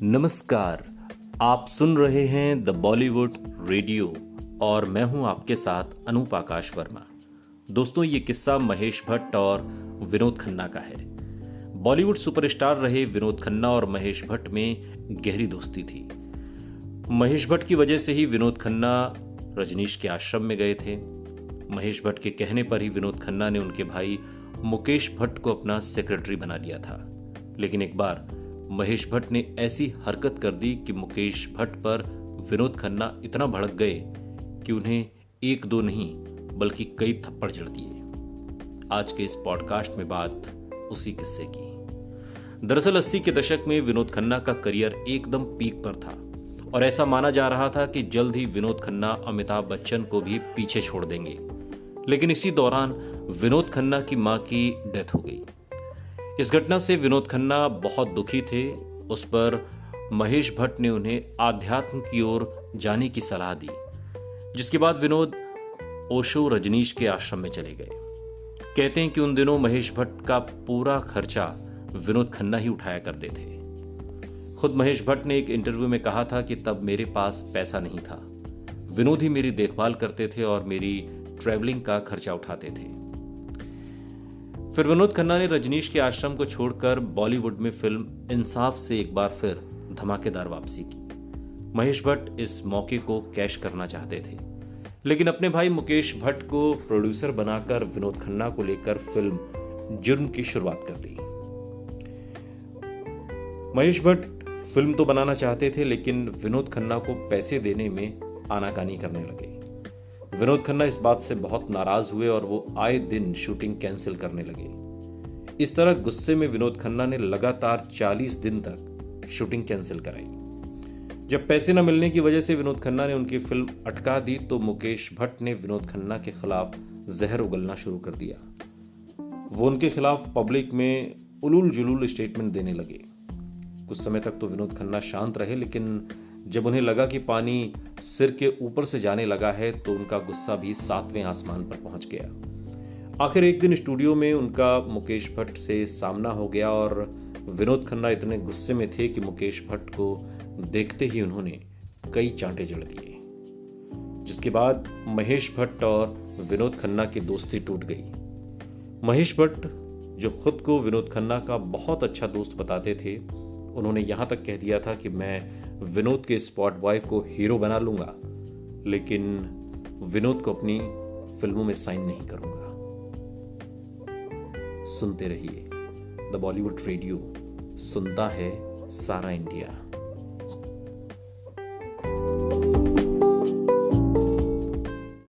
नमस्कार। आप सुन रहे हैं द बॉलीवुड रेडियो और मैं हूं आपके साथ अनूप आकाश वर्मा। दोस्तों, ये किस्सा महेश भट्ट और विनोद खन्ना का है। बॉलीवुड सुपरस्टार रहे विनोद खन्ना और महेश भट्ट में गहरी दोस्ती थी। महेश भट्ट की वजह से ही विनोद खन्ना रजनीश के आश्रम में गए थे। महेश भट्ट के कहने पर ही विनोद खन्ना ने उनके भाई मुकेश भट्ट को अपना सेक्रेटरी बना लिया था। लेकिन एक बार महेश भट्ट ने ऐसी हरकत कर दी कि मुकेश भट्ट पर विनोद खन्ना इतना भड़क गए कि उन्हें एक दो नहीं बल्कि कई थप्पड़ जड़ दिए। आज के इस पॉडकास्ट में बात उसी किस्से की। दरअसल 80 के दशक में विनोद खन्ना का करियर एकदम पीक पर था और ऐसा माना जा रहा था कि जल्द ही विनोद खन्ना अमिताभ बच्चन को भी पीछे छोड़ देंगे। लेकिन इसी दौरान विनोद खन्ना की मां की डेथ हो गई। इस घटना से विनोद खन्ना बहुत दुखी थे। उस पर महेश भट्ट ने उन्हें आध्यात्म की ओर जाने की सलाह दी, जिसके बाद विनोद ओशो रजनीश के आश्रम में चले गए। कहते हैं कि उन दिनों महेश भट्ट का पूरा खर्चा विनोद खन्ना ही उठाया करते थे। खुद महेश भट्ट ने एक इंटरव्यू में कहा था कि तब मेरे पास पैसा नहीं था, विनोद ही मेरी देखभाल करते थे और मेरी ट्रैवलिंग का खर्चा उठाते थे। फिर विनोद खन्ना ने रजनीश के आश्रम को छोड़कर बॉलीवुड में फिल्म इंसाफ से एक बार फिर धमाकेदार वापसी की। महेश भट्ट इस मौके को कैश करना चाहते थे, लेकिन अपने भाई मुकेश भट्ट को प्रोड्यूसर बनाकर विनोद खन्ना को लेकर फिल्म जुर्म की शुरुआत कर दी। महेश भट्ट फिल्म तो बनाना चाहते थे, लेकिन विनोद खन्ना को पैसे देने में आनाकानी करने लगे। विनोद खन्ना इस बात से बहुत नाराज हुए और वो आए दिन शूटिंग कैंसिल करने लगे। इस तरह गुस्से में विनोद खन्ना ने लगातार 40 दिन तक शूटिंग कैंसिल कराई। जब पैसे न मिलने की वजह से विनोद खन्ना ने उनकी फिल्म अटका दी तो मुकेश भट्ट ने विनोद खन्ना के खिलाफ जहर उगलना शुरू कर दिया। वो उनके खिलाफ पब्लिक में उलूल जुलूल स्टेटमेंट देने लगे। कुछ समय तक तो विनोद खन्ना शांत रहे, लेकिन जब उन्हें लगा कि पानी सिर के ऊपर से जाने लगा है तो उनका गुस्सा भी 7वें आसमान पर पहुंच गया। आखिर एक दिन स्टूडियो में उनका मुकेश भट्ट से सामना हो गया और विनोद खन्ना इतने गुस्से में थे कि मुकेश भट्ट को देखते ही उन्होंने कई चांटे जड़ दिए, जिसके बाद महेश भट्ट और विनोद खन्ना की दोस्ती टूट गई। महेश भट्ट, जो खुद को विनोद खन्ना का बहुत अच्छा दोस्त बताते थे, उन्होंने यहां तक कह दिया था कि मैं विनोद के स्पॉट बॉय को हीरो बना लूंगा, लेकिन विनोद को अपनी फिल्मों में साइन नहीं करूंगा। सुनते रहिए द बॉलीवुड रेडियो, सुनता है सारा इंडिया।